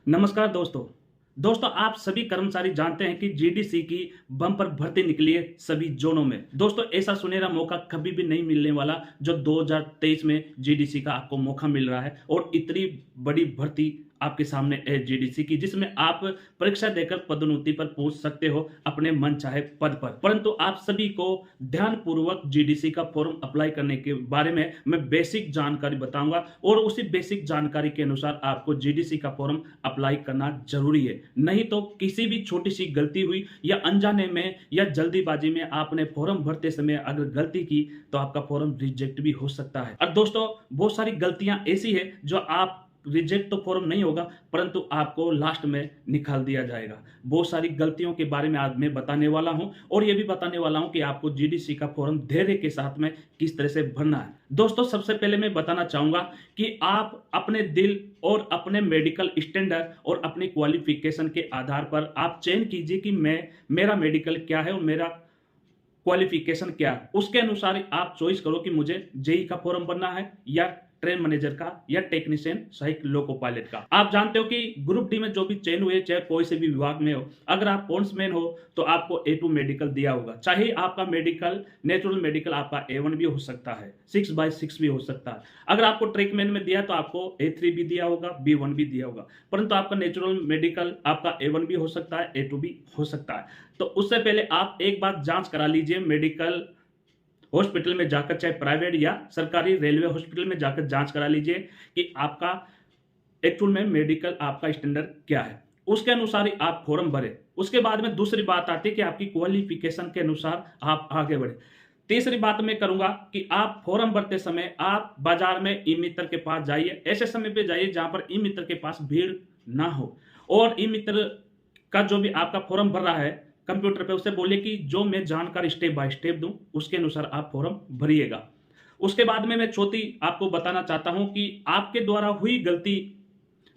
नमस्कार दोस्तों आप सभी कर्मचारी जानते हैं कि जीडीसी की बम्पर भर्ती निकली है सभी जोनों में। दोस्तों ऐसा सुनहरा मौका कभी भी नहीं मिलने वाला जो 2023 में जीडीसी का आपको मौका मिल रहा है और इतनी बड़ी भर्ती आपके सामने है जीडीसी की, जिसमें आप परीक्षा देकर पदोन्नति पर पहुंच सकते हो अपने मन चाहे पद पर। परंतु आप सभी को ध्यानपूर्वक जीडीसी का फॉर्म अप्लाई करने के बारे में मैं बेसिक जानकारी बताऊंगा और उसी बेसिक जानकारी के अनुसार आपको जीडीसी का फॉर्म अप्लाई करना जरूरी है। नहीं तो किसी भी छोटी सी गलती हुई या अनजाने में या जल्दीबाजी में आपने फॉर्म भरते समय अगर गलती की तो आपका फॉर्म रिजेक्ट भी हो सकता है। और दोस्तों बहुत सारी गलतियां ऐसी है जो आप रिजेक्ट तो फॉर्म नहीं होगा परंतु आपको लास्ट में निकाल दिया जाएगा। बहुत सारी गलतियों के बारे में आज मैं बताने वाला हूं और ये भी बताने वाला हूं कि आपको जीडीसी का फॉर्म धैर्य के साथ में किस तरह से भरना है। दोस्तों सबसे पहले मैं बताना चाहूंगा कि आप अपने दिल और अपने मेडिकल स्टैंडर्ड और अपनी क्वालिफिकेशन के आधार पर आप चयन कीजिए कि मेरा मेडिकल क्या है और मेरा क्वालिफिकेशन क्या है। उसके अनुसार आप चॉइस करो कि मुझे जेई का फॉर्म भरना है या ट्रेन मैनेजर का या टेक्नीशियन सहायक लोको पायलट का। आप जानते हो कि ग्रुप डी में जो भी चयन हुए चाहे कोई से भी विभाग में हो, अगर आप पॉइंट्समैन हो तो आपको A2 मेडिकल दिया होगा। चाहे आपका मेडिकल नेचुरल मेडिकल आपका A1 भी हो सकता है, 6/6 भी हो सकता है। अगर आपको ट्रेकमैन में दिया तो आपको A3 भी दिया होगा, B1 भी दिया होगा। परंतु आपका नेचुरल मेडिकल आपका A1 भी हो सकता है, A2 भी हो सकता है। तो उससे पहले आप एक बार जांच करा लीजिए मेडिकल हॉस्पिटल में जाकर, चाहे प्राइवेट या सरकारी रेलवे हॉस्पिटल में जाकर जांच करा लीजिए कि आपका एक्चुअल में मेडिकल आपका स्टैंडर्ड क्या है। उसके अनुसार ही आप फॉर्म भरे। उसके बाद में दूसरी बात आती है कि आपकी क्वालिफिकेशन के अनुसार आप आगे बढ़े। तीसरी बात मैं करूंगा कि आप फॉर्म भरते समय आप बाजार में ई मित्र के पास जाइए। ऐसे समय पे जाइए जहां पर ई मित्र के पास भीड़ ना हो और ई मित्र का जो भी आपका फॉर्म भर रहा है कंप्यूटर पे उससे बोलिए कि जो मैं जानकारी स्टेप बाय स्टेप दूं उसके अनुसार आप फॉर्म भरिएगा। उसके बाद में मैं चौथी आपको बताना चाहता हूं कि आपके द्वारा हुई गलती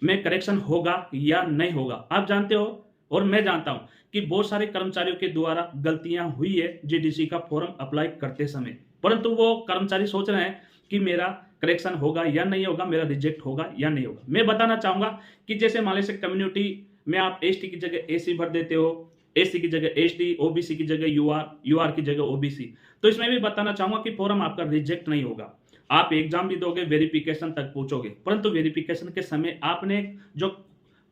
में करेक्शन होगा या नहीं होगा। आप जानते हो और मैं जानता हूं कि बहुत सारे कर्मचारियों के द्वारा गलतियां हुई है जीडीसी का फॉर्म अप्लाई करते समय, परंतु वो कर्मचारी सोच रहे हैं कि मेरा करेक्शन होगा या नहीं होगा, मेरा रिजेक्ट होगा या नहीं होगा। मैं बताना चाहूंगा कि जैसे मान लीजिए कम्युनिटी में आप एसटी की जगह एसी भर देते हो, एससी की जगह एसटी, ओबीसी की जगह यूआर, यूआर की जगह ओबीसी, तो इसमें भी बताना चाहूंगा कि फॉर्म आपका रिजेक्ट नहीं होगा। आप एग्जाम भी दोगे, वेरिफिकेशन तक पहुंचोगे, परंतु वेरिफिकेशन के समय आपने जो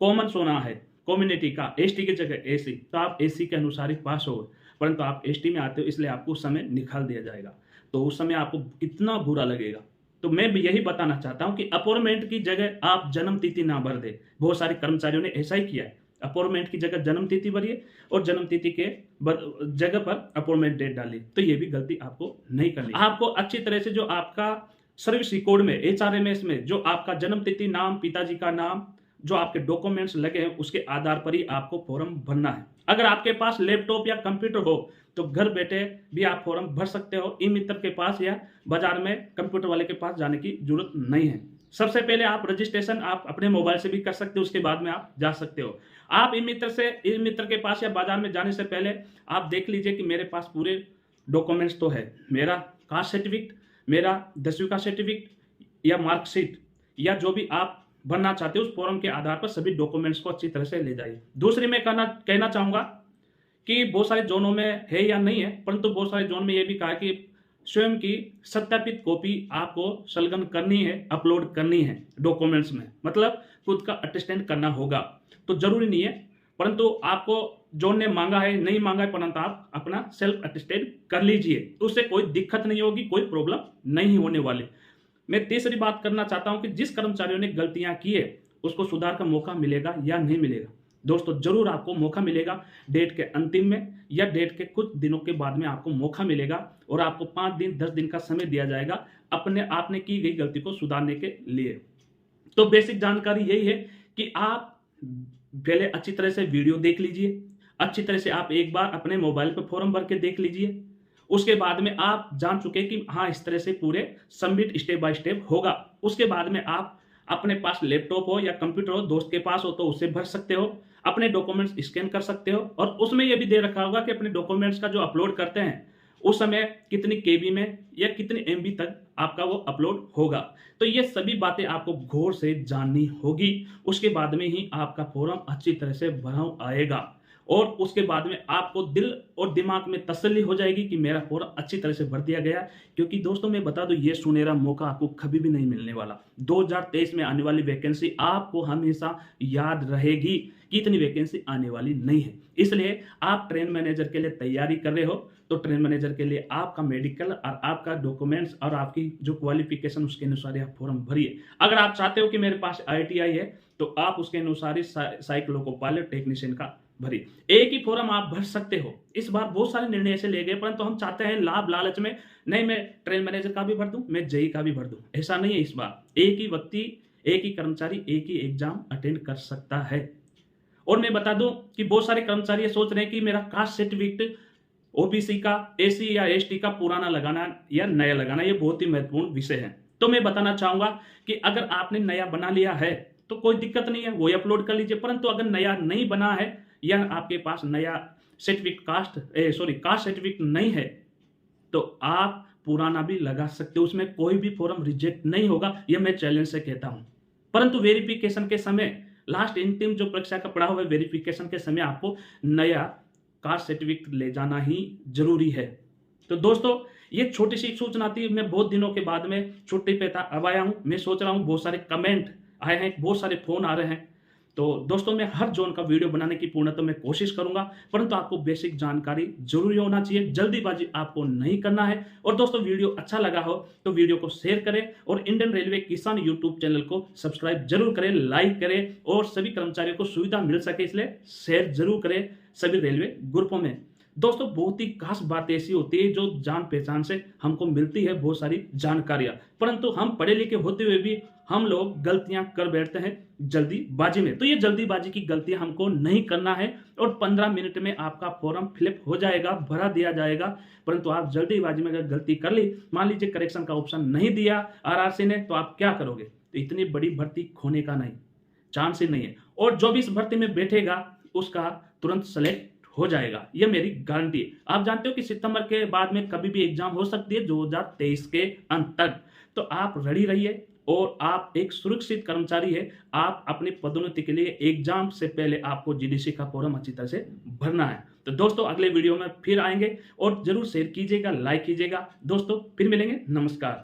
कॉमन सोना है कम्युनिटी का एसटी की जगह एसी, तो आप एसी के अनुसार ही पास हो, परंतु आप एसटी में आते हो इसलिए आपको उस समय निकाल दिया जाएगा। तो उस समय आपको कितना बुरा लगेगा। तो मैं भी यही बताना चाहता हूं कि अपॉइंटमेंट की जगह आप जन्म तिथि ना भर दे। बहुत सारे कर्मचारियों ने ऐसा ही किया है, अपॉइंटमेंट की जगह जन्म तिथि भरिए और जन्म तिथि के जगह पर अपॉइंटमेंट डेट डालिए। तो ये भी गलती आपको नहीं करनी। आपको अच्छी तरह से जो आपका सर्विस रिकॉर्ड में एचआरएमएस में जो आपका जन्म तिथि, नाम, पिताजी का नाम, जो आपके डॉक्यूमेंट्स लगे हैं उसके आधार पर ही आपको फॉर्म भरना है। अगर आपके पास लैपटॉप या कंप्यूटर हो तो घर बैठे भी आप फॉर्म भर सकते हो। ई मित्र के पास या बाजार में कंप्यूटर वाले के पास जाने की जरूरत नहीं है। सबसे पहले आप रजिस्ट्रेशन आप अपने मोबाइल से भी कर सकते हो, उसके बाद में आप जा सकते हो। आप ई मित्र के पास या बाजार में जाने से पहले आप देख लीजिए कि मेरे पास पूरे डॉक्यूमेंट्स तो है, मेरा कास्ट सर्टिफिकेट, मेरा 10वीं का सर्टिफिकेट या मार्कशीट या जो भी आप बनना चाहते हो उस फॉर्म के आधार पर सभी डॉक्यूमेंट्स को अच्छी तरह से ले जाइए। दूसरी मैं कहना चाहूंगा कि बहुत सारे जोनों में है या नहीं है, परंतु बहुत सारे जोन में यह भी कहा कि स्वयं की सत्यापित कॉपी आपको संलग्न करनी है, अपलोड करनी है डॉक्यूमेंट्स में, मतलब खुद का अटेस्टेंट करना होगा। तो जरूरी नहीं है, परंतु आपको जोन ने मांगा है नहीं मांगा है, परंतु आप अपना सेल्फ अटेस्टेंट कर लीजिए, उससे कोई दिक्कत नहीं होगी, कोई प्रॉब्लम नहीं होने वाली। मैं तीसरी बात करना चाहता हूं कि जिस कर्मचारियों ने गलतियां की है उसको सुधार का मौका मिलेगा या नहीं मिलेगा। दोस्तों जरूर आपको मौका मिलेगा, डेट के अंतिम में या डेट के कुछ दिनों के बाद में आपको मौका मिलेगा और आपको 5 दिन 10 दिन का समय दिया जाएगा अपने आपने की गई गलती को सुधारने के लिए। तो बेसिक जानकारी यही है कि आप पहले अच्छी तरह से वीडियो देख लीजिए, अच्छी तरह से आप एक बार अपने मोबाइल पर फॉर्म भर के देख लीजिए। उसके बाद में आप जान चुके कि हाँ इस तरह से पूरे सबमिट स्टेप बाय स्टेप होगा। उसके बाद में आप अपने पास लैपटॉप हो या कंप्यूटर हो, दोस्त के पास हो तो उससे भर सकते हो, अपने डॉक्यूमेंट्स स्कैन कर सकते हो और उसमें यह भी दे रखा होगा कि अपने डॉक्यूमेंट्स का जो अपलोड करते हैं उस समय कितनी केबी में या कितनी एमबी तक आपका वो अपलोड होगा। तो ये सभी बातें आपको गौर से जाननी होगी। उसके बाद में ही आपका फॉर्म अच्छी तरह से भरा आएगा और उसके बाद में आपको दिल और दिमाग में तसल्ली हो जाएगी कि मेरा फॉर्म अच्छी तरह से भर दिया गया। क्योंकि दोस्तों मैं बता दूं, ये सुनहरा मौका आपको कभी भी नहीं मिलने वाला। 2023 में आने वाली वैकेंसी आपको हमेशा याद रहेगी कि इतनी वैकेंसी आने वाली नहीं है। इसलिए आप ट्रेन मैनेजर के लिए तैयारी कर रहे हो तो ट्रेन मैनेजर के लिए आपका मेडिकल और आपका डॉक्यूमेंट्स और आपकी जो क्वालिफिकेशन उसके अनुसार आप फॉर्म भरिए। अगर आप चाहते हो कि मेरे पास ITI है तो आप उसके अनुसार ही साइक्लो पायलट टेक्नीशियन का भरिए। एक ही फॉर्म आप भर सकते हो। इस बार बहुत सारे निर्णय ऐसे ले गए, परंतु हम चाहते हैं लाभ लालच में नहीं, मैं ट्रेन मैनेजर का भी भर दूं, मैं जेई का भी भर दूं। ऐसा नहीं है। इस बार एक ही व्यक्ति, एक ही कर्मचारी एक ही एग्जाम अटेंड कर सकता है। और मैं बता दूं कि बहुत सारे कर्मचारी ये सोच रहे हैं कि मेरा कास्ट सर्टिफिकेट ओबीसी का, एसी या एसटी का पुराना लगाना या नया लगाना, ये बहुत ही महत्वपूर्ण विषय है। तो मैं बताना चाहूंगा कि अगर आपने नया बना लिया है तो कोई दिक्कत नहीं है, वही अपलोड कर लीजिए। परंतु अगर नया नहीं बना है या आपके पास नया सर्टिफिकेट कास्ट सर्टिफिकेट नहीं है तो आप पुराना भी लगा सकते हो। उसमें कोई भी फॉर्म रिजेक्ट नहीं होगा, यह मैं चैलेंज से कहता हूं। परंतु वेरिफिकेशन के समय, लास्ट अंतिम जो परीक्षा का पड़ा हुआ है, वेरिफिकेशन के समय आपको नया कास्ट सर्टिफिकेट ले जाना ही जरूरी है। तो दोस्तों ये छोटी सी सूचना थी। मैं बहुत दिनों के बाद में छुट्टी पे था, अब आया हूं। मैं सोच रहा हूं, बहुत सारे कमेंट आए हैं, बहुत सारे फोन आ रहे हैं। तो दोस्तों मैं हर जोन का वीडियो बनाने की पूर्णतः मैं कोशिश करूंगा, परंतु आपको बेसिक जानकारी जरूरी होना चाहिए। जल्दीबाजी आपको नहीं करना है। और दोस्तों वीडियो अच्छा लगा हो तो वीडियो को शेयर करें और इंडियन रेलवे किसान यूट्यूब चैनल को सब्सक्राइब जरूर करें, लाइक करें और सभी कर्मचारियों को सुविधा मिल सके इसलिए शेयर जरूर करें सभी रेलवे ग्रुपों में। दोस्तों बहुत ही खास बात ऐसी होती है जो जान पहचान से हमको मिलती है, बहुत सारी जानकारियां, परंतु हम पढ़े लिखे होते हुए भी हम लोग गलतियां कर बैठते हैं जल्दीबाजी में। तो ये जल्दीबाजी की गलतियां हमको नहीं करना है और 15 मिनट में आपका फॉर्म फिलअप हो जाएगा, भरा दिया जाएगा। परंतु आप जल्दीबाजी में अगर गलती कर ली, मान लीजिए करेक्शन का ऑप्शन नहीं दिया आरआरसी ने, तो आप क्या करोगे? तो इतनी बड़ी भर्ती खोने का नहीं, चांस ही नहीं है। और जो भी इस भर्ती में बैठेगा उसका तुरंत सेलेक्ट हो जाएगा, यह मेरी गारंटी है। आप जानते हो कि सितंबर के बाद में कभी भी एग्जाम हो सकती है 2023 के अंत तक। तो आप रेडी रहिए और आप एक सुरक्षित कर्मचारी है। आप अपनी पदोन्नति के लिए एग्जाम से पहले आपको जीडीसी का फॉर्म अच्छी तरह से भरना है। तो दोस्तों अगले वीडियो में फिर आएंगे और जरूर शेयर कीजिएगा, लाइक कीजिएगा। दोस्तों फिर मिलेंगे, नमस्कार।